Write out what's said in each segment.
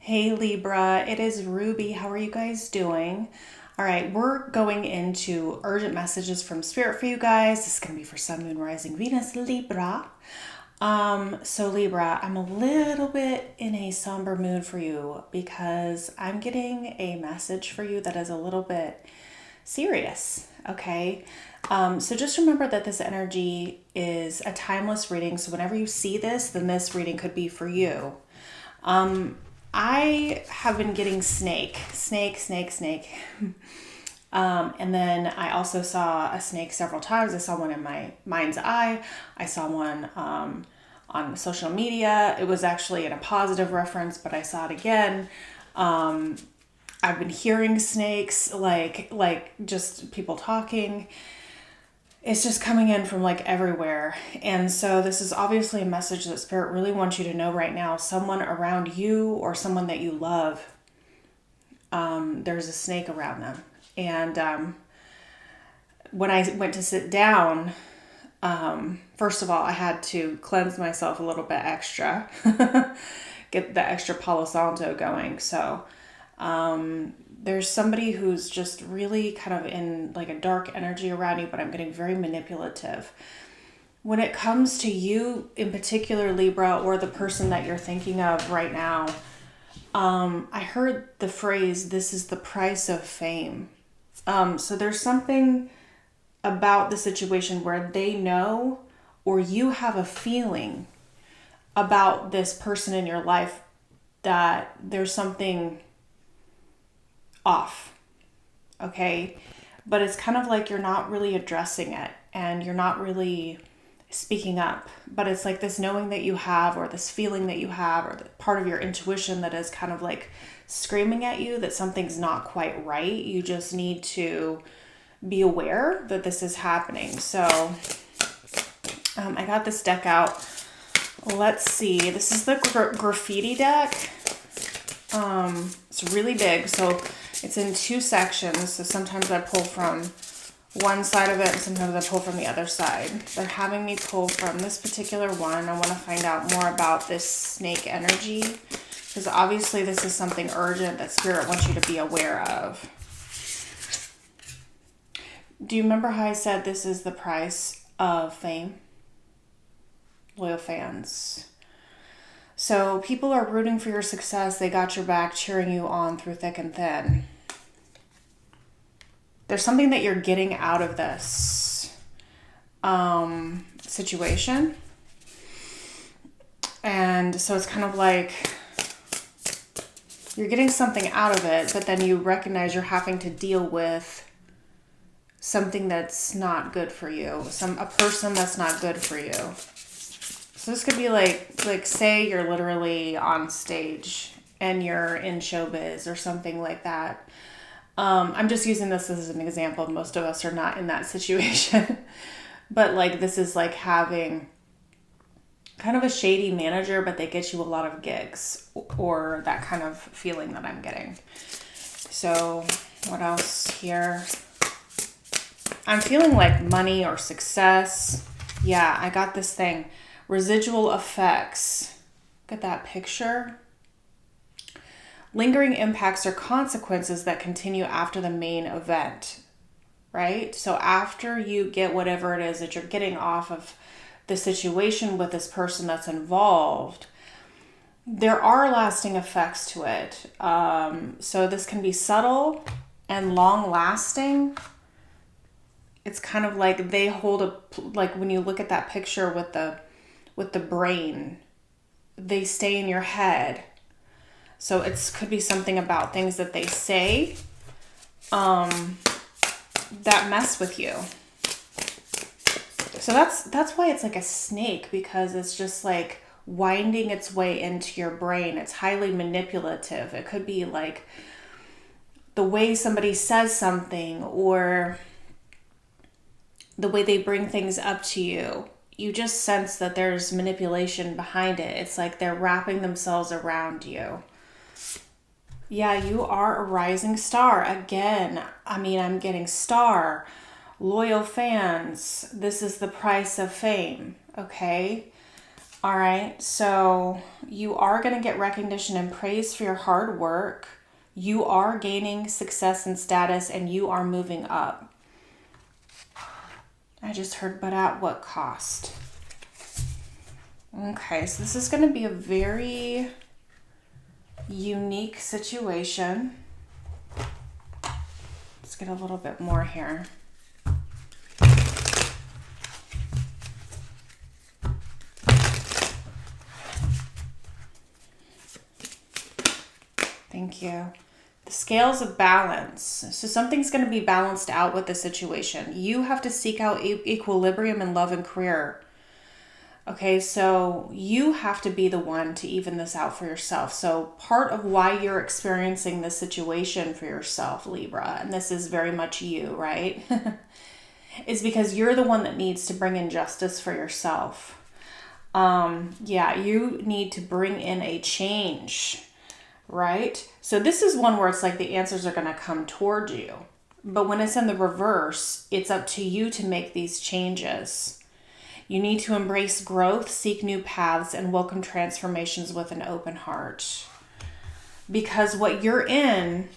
Hey Libra, it is Ruby. How are you guys doing? All right, we're going into urgent messages from Spirit for you guys. This is going to be for Sun, Moon, Rising, Venus, Libra. So Libra, I'm a little bit in a somber mood for you because I'm getting a message for you that is a little bit serious, okay? So just remember that this energy is a timeless reading. So whenever you see this, then this reading could be for you. I have been getting snake. And then I also saw a snake several times. I saw one in my mind's eye. I saw one on social media. It was actually in a positive reference, but I saw it again. I've been hearing snakes, like just people talking. It's just coming in from like everywhere. And so this is obviously a message that Spirit really wants you to know right now. Someone around you or someone that you love, there's a snake around them. And when I went to sit down, first of all, I had to cleanse myself a little bit extra, get the extra Palo Santo going. So there's somebody who's just really kind of in like a dark energy around you, but I'm getting very manipulative. When it comes to you in particular, Libra, or the person that you're thinking of right now, I heard the phrase, "This is the price of fame." So there's something about the situation where they know, or you have a feeling about this person in your life that there's something off, okay? But it's kind of like you're not really addressing it and you're not really speaking up. But it's like this knowing that you have, or this feeling that you have, or the part of your intuition that is kind of like screaming at you that something's not quite right. You just need to be aware that this is happening. So I got this deck out. Let's see. This is the graffiti deck. It's really big. So it's in two sections. So sometimes I pull from one side of it and sometimes I pull from the other side. They're having me pull from this particular one. I want to find out more about this snake energy, because obviously this is something urgent that Spirit wants you to be aware of. Do you remember how I said this is the price of fame? Loyal fans. So people are rooting for your success. They got your back, cheering you on through thick and thin. There's something that you're getting out of this situation. And so it's kind of like you're getting something out of it, but then you recognize you're having to deal with something that's not good for you. A person that's not good for you. So this could be like say you're literally on stage and you're in showbiz or something like that. I'm just using this as an example. Most of us are not in that situation. But like this is like having kind of a shady manager, but they get you a lot of gigs, or that kind of feeling that I'm getting. So what else here? I'm feeling like money or success. Yeah, I got this thing. Residual effects. Look at that picture. Lingering impacts or consequences that continue after the main event, right? So after you get whatever it is that you're getting off of the situation with this person that's involved, there are lasting effects to it. So this can be subtle and long lasting. It's kind of like they hold like when you look at that picture with the brain, they stay in your head. So it could be something about things that they say that mess with you. So that's why it's like a snake, because it's just like winding its way into your brain. It's highly manipulative. It could be like the way somebody says something, or the way they bring things up to you. You just sense that there's manipulation behind it. It's like they're wrapping themselves around you. Yeah, you are a rising star. Again, I mean, I'm getting star, loyal fans. This is the price of fame, okay? All right, so you are going to get recognition and praise for your hard work. You are gaining success and status, and you are moving up. I just heard, but at what cost? Okay, so this is going to be a very unique situation. Let's get a little bit more here. Thank you. The scales of balance. So something's going to be balanced out with the situation. You have to seek out equilibrium in love and career. Okay, so you have to be the one to even this out for yourself. So part of why you're experiencing this situation for yourself, Libra, and this is very much you, right? is because you're the one that needs to bring in justice for yourself. Yeah, you need to bring in a change. Right? So this is one where it's like the answers are going to come toward you. But when it's in the reverse, it's up to you to make these changes. You need to embrace growth, seek new paths, and welcome transformations with an open heart. Because what you're in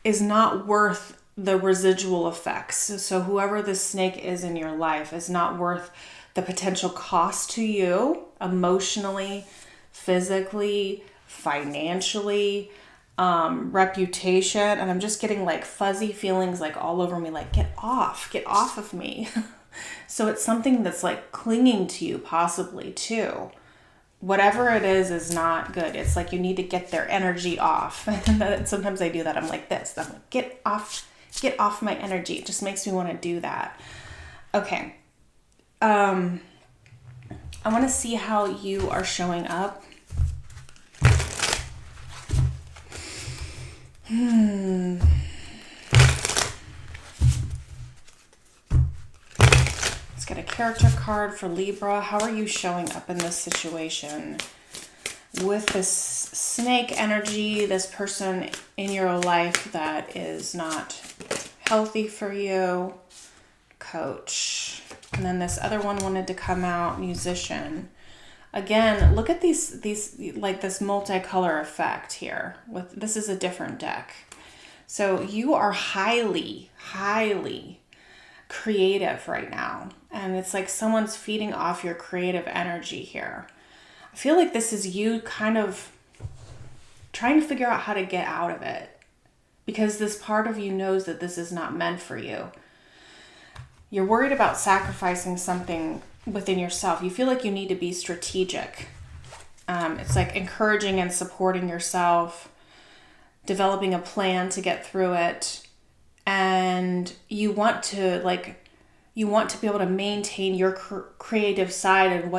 is not worth the residual effects. So whoever the snake is in your life is not worth the potential cost to you emotionally, physically, financially, reputation, and I'm just getting like fuzzy feelings like all over me, like get off of me. So it's something that's like clinging to you possibly too. Whatever it is not good. It's like you need to get their energy off. And sometimes I do that. I'm like this. I'm like, get off my energy. It just makes me want to do that. Okay. I want to see how you are showing up. Let's get a character card for Libra. How are you showing up in this situation? With this snake energy, this person in your life that is not healthy for you. Coach. And then this other one wanted to come out, musician. Again, look at these like this multicolor effect here. This is a different deck. So you are highly, highly creative right now. And it's like someone's feeding off your creative energy here. I feel like this is you kind of trying to figure out how to get out of it. Because this part of you knows that this is not meant for you. You're worried about sacrificing something within yourself. You feel like you need to be strategic. It's like encouraging and supporting yourself, developing a plan to get through it, and you want to be able to maintain your creative side and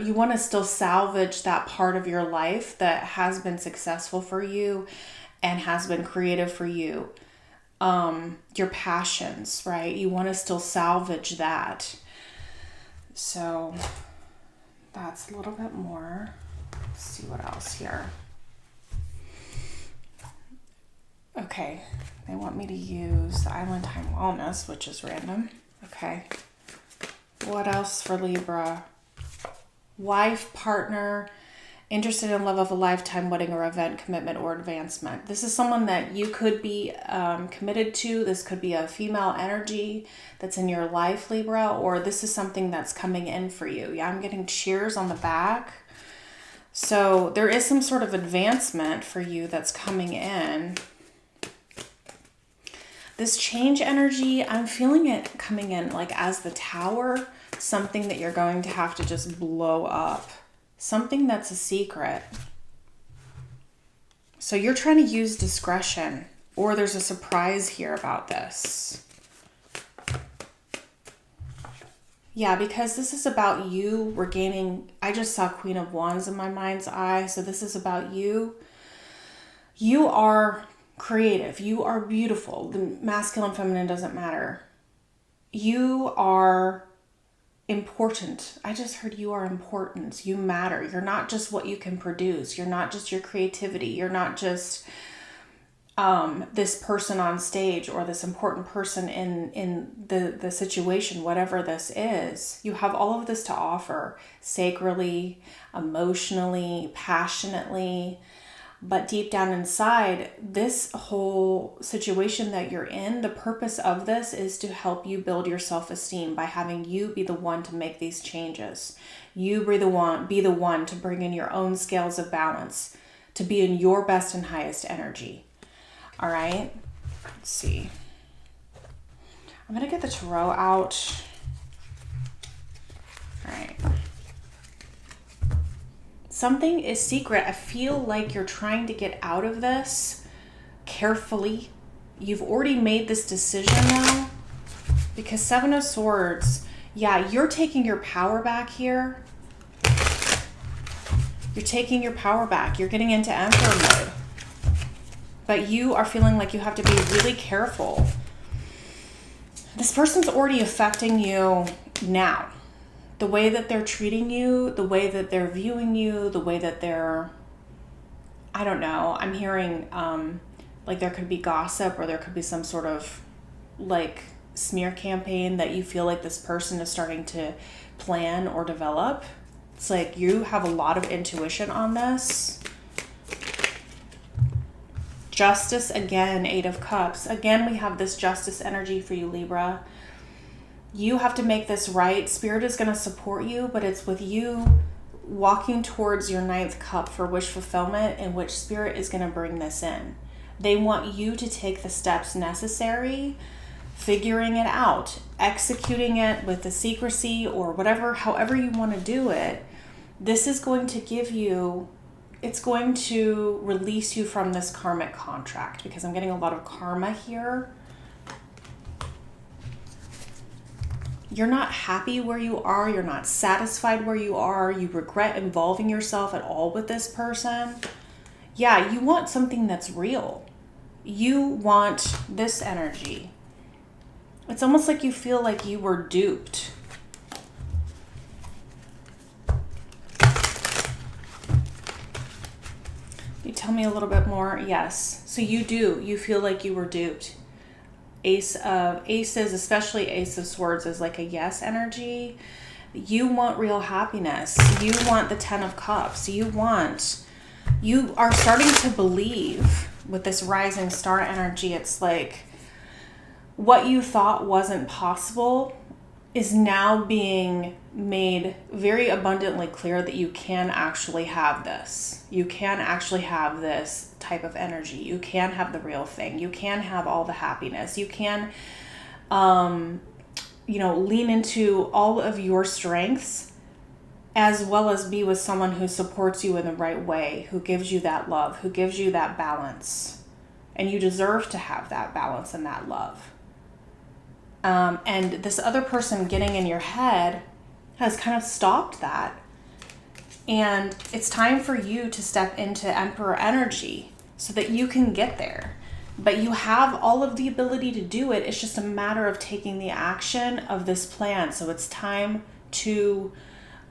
you want to still salvage that part of your life that has been successful for you and has been creative for you. Your passions, right? You want to still salvage that. So that's a little bit more. Let's see what else here. Okay, they want me to use the Island Time Wellness, which is random. Okay. What else for Libra? Wife, partner, interested in love of a lifetime, wedding or event, commitment or advancement. This is someone that you could be committed to. This could be a female energy that's in your life, Libra, or this is something that's coming in for you. Yeah, I'm getting cheers on the back. So there is some sort of advancement for you that's coming in. This change energy, I'm feeling it coming in like as the Tower, something that you're going to have to just blow up. Something that's a secret. So you're trying to use discretion, or there's a surprise here about this. Yeah, because this is about you regaining, I just saw Queen of Wands in my mind's eye. So this is about you. You are creative. You are beautiful. The masculine, feminine doesn't matter. You are important. I just heard you are important. You matter. You're not just what you can produce. You're not just your creativity. You're not just this person on stage or this important person in the situation, whatever this is. You have all of this to offer sacrally, emotionally, passionately. But deep down inside, this whole situation that you're in, the purpose of this is to help you build your self-esteem by having you be the one to make these changes. You be the one to bring in your own scales of balance, to be in your best and highest energy. All right, let's see. I'm going to get the tarot out. All right. Something is secret. I feel like you're trying to get out of this carefully. You've already made this decision now, because Seven of Swords, yeah, you're taking your power back here. You're taking your power back. You're getting into Emperor mode. But you are feeling like you have to be really careful. This person's already affecting you now. The way that they're treating you, the way that they're viewing you, the way that they're, I don't know, I'm hearing like there could be gossip, or there could be some sort of like smear campaign that you feel like this person is starting to plan or develop. It's like you have a lot of intuition on this. Justice again, Eight of Cups. Again, we have this justice energy for you, Libra. You have to make this right. Spirit is going to support you, but it's with you walking towards your ninth cup for wish fulfillment, in which Spirit is going to bring this in. They want you to take the steps necessary, figuring it out, executing it with the secrecy or whatever, however you want to do it. This is going to give you, it's going to release you from this karmic contract, because I'm getting a lot of karma here. You're not happy where you are. You're not satisfied where you are. You regret involving yourself at all with this person. Yeah, you want something that's real. You want this energy. It's almost like you feel like you were duped. You tell me a little bit more? Yes. So you do. You feel like you were duped. Aces, especially Ace of Swords, is like a yes energy. You want real happiness. You want the Ten of Cups. You are starting to believe with this rising star energy. It's like what you thought wasn't possible is now being made very abundantly clear that you can actually have this. You can actually have this type of energy. You can have the real thing. You can have all the happiness. You can, lean into all of your strengths, as well as be with someone who supports you in the right way, who gives you that love, who gives you that balance. And you deserve to have that balance and that love. And this other person getting in your head has kind of stopped that. And it's time for you to step into Emperor energy so that you can get there. But you have all of the ability to do it. It's just a matter of taking the action of this plan. So it's time to,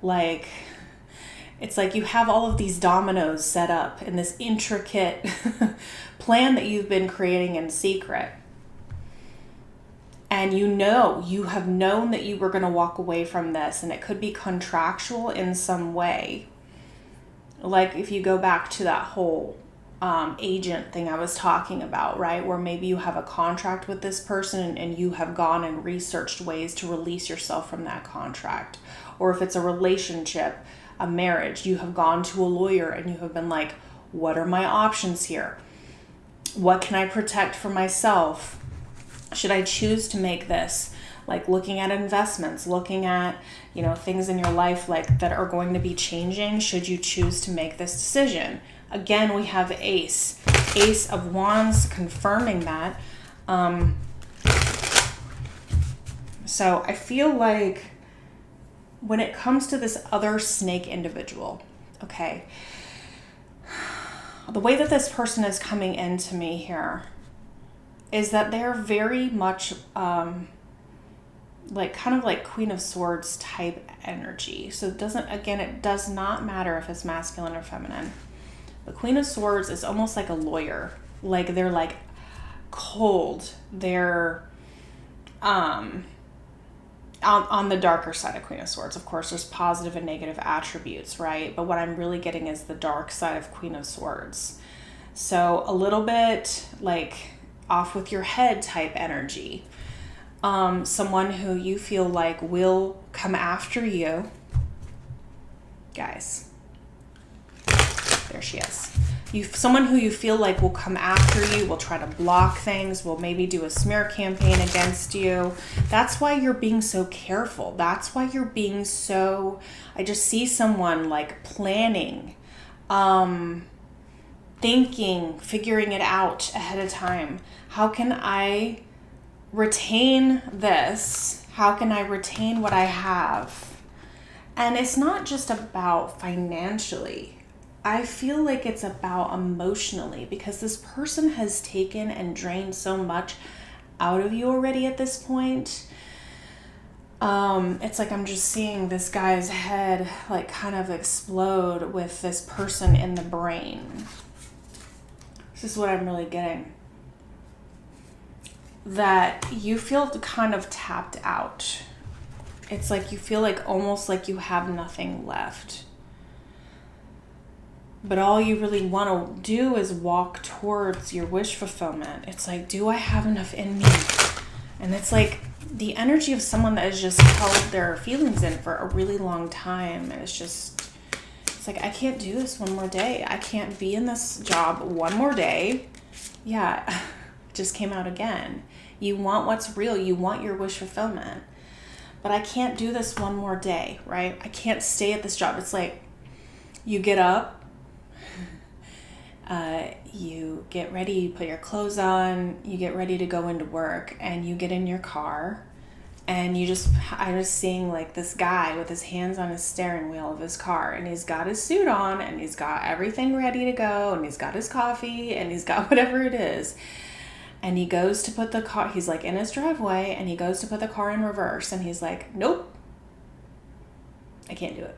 it's like you have all of these dominoes set up in this intricate plan that you've been creating in secret. And you have known that you were going to walk away from this, and it could be contractual in some way. Like if you go back to that whole agent thing I was talking about, right? Where maybe you have a contract with this person and you have gone and researched ways to release yourself from that contract. Or if it's a relationship, a marriage, you have gone to a lawyer and you have been like, what are my options here? What can I protect for myself? Should I choose to make this? Like looking at investments, looking at, things in your life like that are going to be changing. Should you choose to make this decision? Again, we have Ace of Wands confirming that. So I feel like when it comes to this other snake individual, okay, the way that this person is coming into me here is that they're very much kind of like Queen of Swords type energy. So it does not matter if it's masculine or feminine. The Queen of Swords is almost like a lawyer, Like they're like cold. They're on the darker side of Queen of Swords. Of course, there's positive and negative attributes, right? But what I'm really getting is the dark side of Queen of Swords. So a little bit like off with your head type energy. Someone who you feel like will come after you. Guys, there she is. Someone who you feel like will come after you, will try to block things, will maybe do a smear campaign against you. That's why you're being so careful. That's why you're being so, I just see someone like planning, thinking, figuring it out ahead of time. How can I retain this? How can I retain what I have? And it's not just about financially. I feel like it's about emotionally, because this person has taken and drained so much out of you already at this point. It's like I'm just seeing this guy's head like kind of explode with this person in the brain. This is what I'm really getting. That you feel kind of tapped out. It's like you feel like almost like you have nothing left. But all you really want to do is walk towards your wish fulfillment. It's like, do I have enough in me? And it's like the energy of someone that has just held their feelings in for a really long time. And it's like, I can't do this one more day. I can't be in this job one more day. Yeah, it just came out again. You want what's real. You want your wish fulfillment. But I can't do this one more day, right? I can't stay at this job. It's like you get up. You get ready, you put your clothes on, you get ready to go into work, and you get in your car, and I'm just seeing like this guy with his hands on his steering wheel of his car, and he's got his suit on, and he's got everything ready to go, and he's got his coffee, and he's got whatever it is, and he goes to put the car, he's like in his driveway, and he goes to put the car in reverse, and he's like, nope, I can't do it.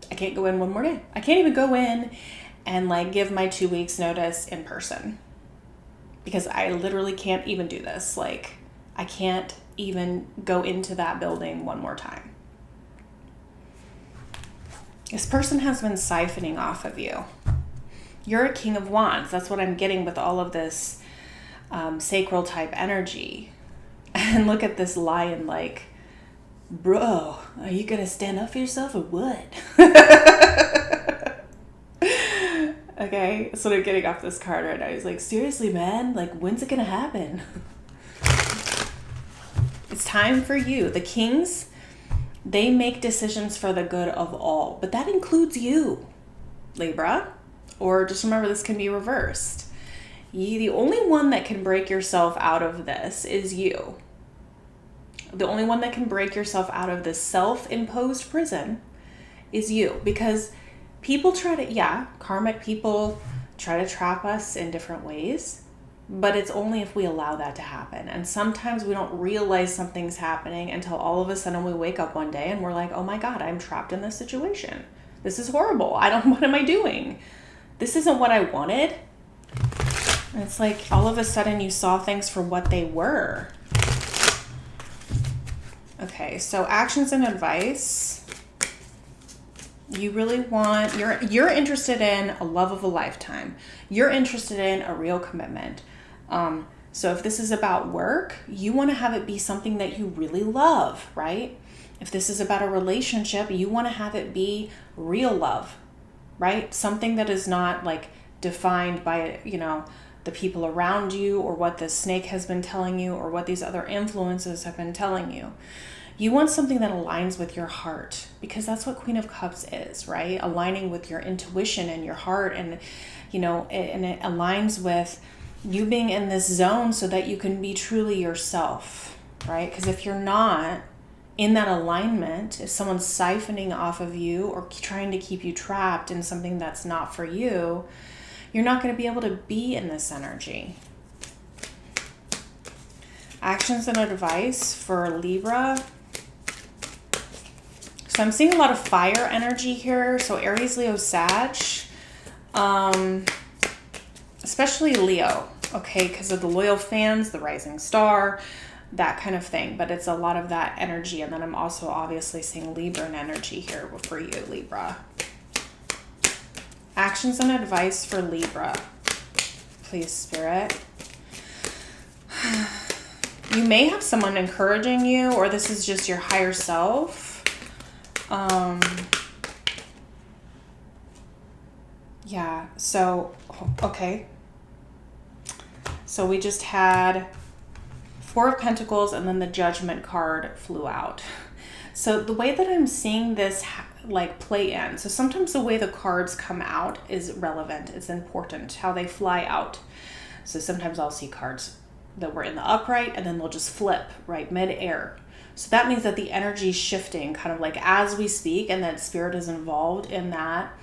I can't go in one more day. I can't even go in and like give my 2 weeks notice in person, because I literally can't even do this. Like I can't even go into that building one more time. This person has been siphoning off of you. You're a King of Wands. That's what I'm getting with all of this sacral type energy. And look at this lion like, bro, are you gonna stand up for yourself or what? Okay, so they're getting off this card right now. He's like, seriously, man, like, when's it gonna happen? It's time for you. The kings, they make decisions for the good of all, but that includes you, Libra. Or just remember, this can be reversed. The only one that can break yourself out of this is you. The only one that can break yourself out of this self-imposed prison is you, because people try to, karmic people try to trap us in different ways, but it's only if we allow that to happen. And sometimes we don't realize something's happening until all of a sudden we wake up one day and we're like, oh my God, I'm trapped in this situation. This is horrible. What am I doing? This isn't what I wanted. And it's like all of a sudden you saw things for what they were. Okay, so actions and advice. You really want, you're interested in a love of a lifetime. You're interested in a real commitment. So if this is about work, you want to have it be something that you really love, right? If this is about a relationship, you want to have it be real love, right? Something that is not like defined by, the people around you, or what the snake has been telling you, or what these other influences have been telling you. You want something that aligns with your heart, because that's what Queen of Cups is, right? Aligning with your intuition and your heart, and it aligns with you being in this zone so that you can be truly yourself, right? Because if you're not in that alignment, if someone's siphoning off of you or trying to keep you trapped in something that's not for you, you're not going to be able to be in this energy. Actions and advice for Libra. So I'm seeing a lot of fire energy here. So Aries, Leo, Sag. especially Leo, okay, because of the loyal fans, the rising star, that kind of thing. But it's a lot of that energy. And then I'm also obviously seeing Libran energy here for you, Libra. Actions and advice for Libra, please, Spirit. You may have someone encouraging you, or this is just your higher self. Yeah, so, okay. So we just had Four of Pentacles, and then the Judgment card flew out. So the way that I'm seeing this like play in, so sometimes the way the cards come out is relevant. It's important how they fly out. So sometimes I'll see cards that were in the upright and then they'll just flip right mid-air. So that means that the energy is shifting kind of like as we speak, and that Spirit is involved in that.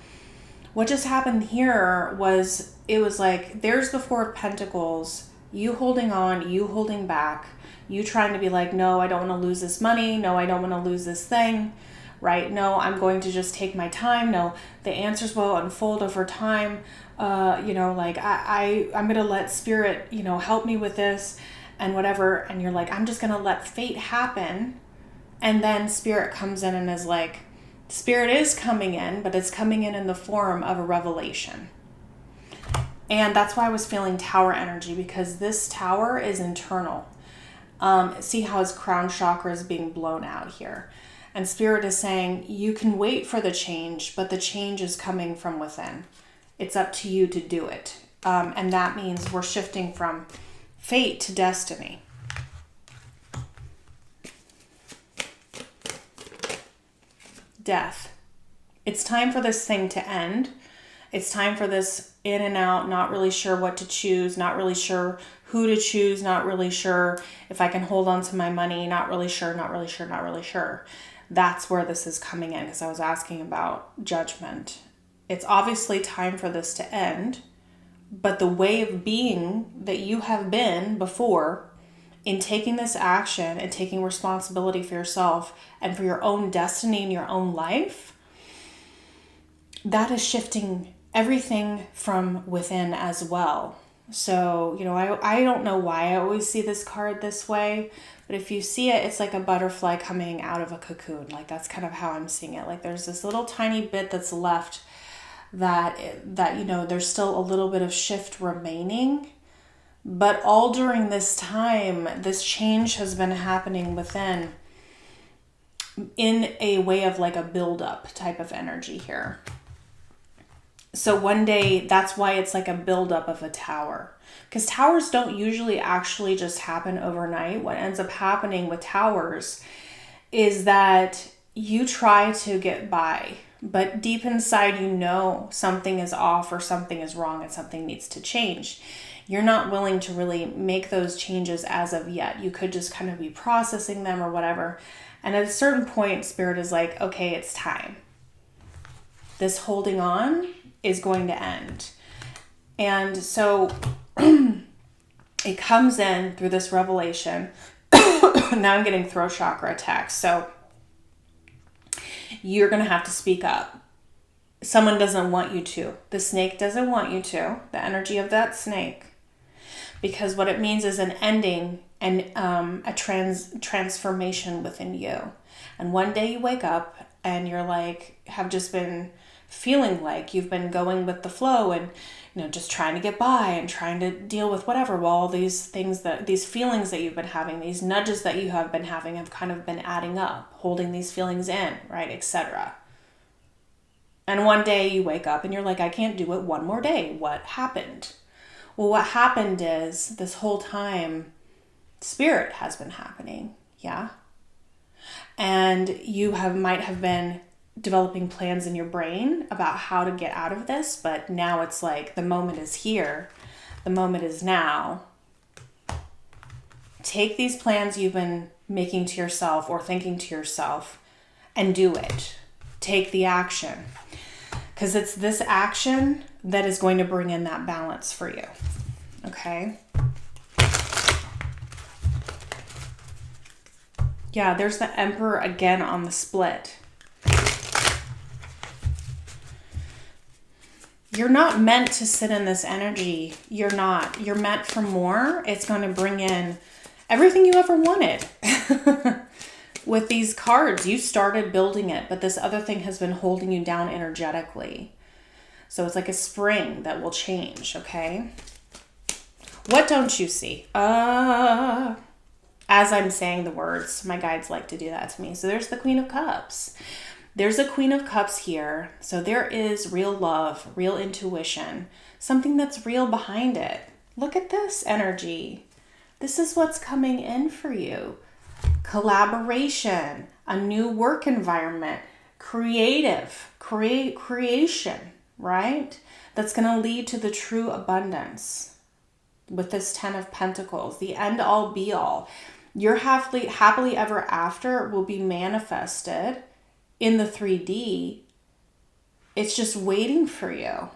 What just happened here was, it was like, there's the Four of Pentacles, you holding on, you holding back, you trying to be like, no, I don't want to lose this money. No, I don't want to lose this thing, right? No, I'm going to just take my time. No, the answers will unfold over time. Like I'm going to let Spirit, help me with this and whatever. And you're like, I'm just going to let fate happen. And then Spirit comes in and is like, Spirit is coming in, but it's coming in the form of a revelation. And that's why I was feeling Tower energy, because this Tower is internal. See how his crown chakra is being blown out here. And Spirit is saying, you can wait for the change, but the change is coming from within. It's up to you to do it. And that means we're shifting from fate to destiny. Death. It's time for this thing to end. It's time for this in and out, not really sure what to choose, not really sure who to choose, not really sure if I can hold on to my money, not really sure. That's where this is coming in, because I was asking about Judgment. It's obviously time for this to end, but the way of being that you have been before in taking this action and taking responsibility for yourself and for your own destiny in your own life, that is shifting everything from within as well. So, I don't know why I always see this card this way, but if you see it, it's like a butterfly coming out of a cocoon. Like, that's kind of how I'm seeing it. Like, there's this little tiny bit that's left that there's still a little bit of shift remaining. But all during this time, this change has been happening within in a way of like a build-up type of energy here. So one day, that's why it's like a buildup of a tower. Because towers don't usually actually just happen overnight. What ends up happening with towers is that you try to get by, but deep inside something is off or something is wrong and something needs to change. You're not willing to really make those changes as of yet. You could just kind of be processing them or whatever. And at a certain point, Spirit is like, okay, it's time. This holding on is going to end. And so it comes in through this revelation. Now I'm getting throat chakra attacks. So you're going to have to speak up. Someone doesn't want you to. The snake doesn't want you to. The energy of that snake. Because what it means is an ending and a transformation within you. And one day you wake up and you're like, have just been feeling like you've been going with the flow and just trying to get by and trying to deal with whatever, while all these feelings that you've been having, these nudges that you have been having have kind of been adding up, holding these feelings in, right, etc. And one day you wake up and you're like, I can't do it one more day. What happened? Well, what happened is this whole time Spirit has been happening, yeah? And you might have been developing plans in your brain about how to get out of this, but now it's like the moment is here. The moment is now. Take these plans you've been making to yourself or thinking to yourself and do it. Take the action. Because it's this action that is going to bring in that balance for you. Okay? Yeah, there's the Emperor again on the split. You're not meant to sit in this energy. You're not. You're meant for more. It's going to bring in everything you ever wanted. With these cards, you started building it, but this other thing has been holding you down energetically. So it's like a spring that will change, okay? What don't you see? As I'm saying the words, my guides like to do that to me. So there's the Queen of Cups. There's a Queen of Cups here. So there is real love, real intuition, something that's real behind it. Look at this energy. This is what's coming in for you. Collaboration, a new work environment, creation, right? That's going to lead to the true abundance with this 10 of Pentacles, the end all be all. Your happily ever after will be manifested in the 3D. It's just waiting for you.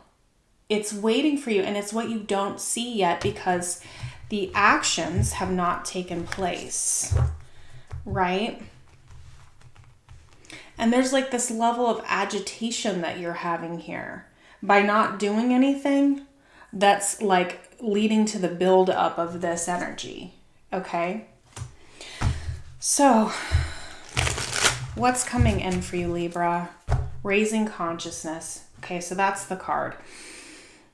It's waiting for you, and it's what you don't see yet because the actions have not taken place. Right? And there's like this level of agitation that you're having here by not doing anything that's like leading to the build up of this energy. Okay? So, what's coming in for you, Libra? Raising consciousness. Okay, so that's the card.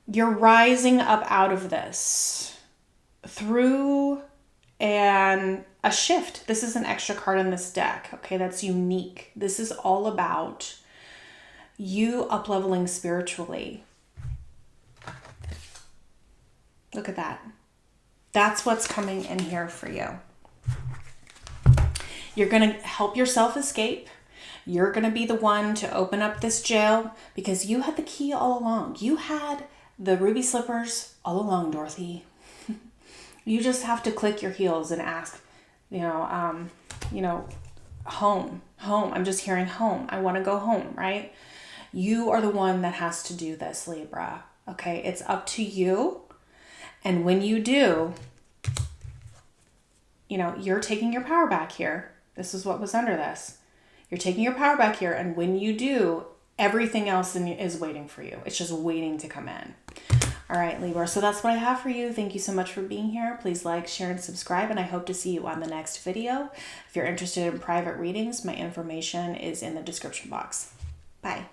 You're rising up out of this through a shift. This is an extra card in this deck, okay? That's unique. This is all about you up-leveling spiritually. Look at that. That's what's coming in here for you. You're going to help yourself escape. You're going to be the one to open up this jail because you had the key all along. You had the ruby slippers all along, Dorothy. You just have to click your heels and ask, home. I'm just hearing home. I want to go home, right? You are the one that has to do this, Libra. Okay, it's up to you. And when you do, you're taking your power back here. This is what was under this. You're taking your power back here. And when you do, everything else is waiting for you. It's just waiting to come in. All right, Libra. So that's what I have for you. Thank you so much for being here. Please like, share, and subscribe. And I hope to see you on the next video. If you're interested in private readings, my information is in the description box. Bye.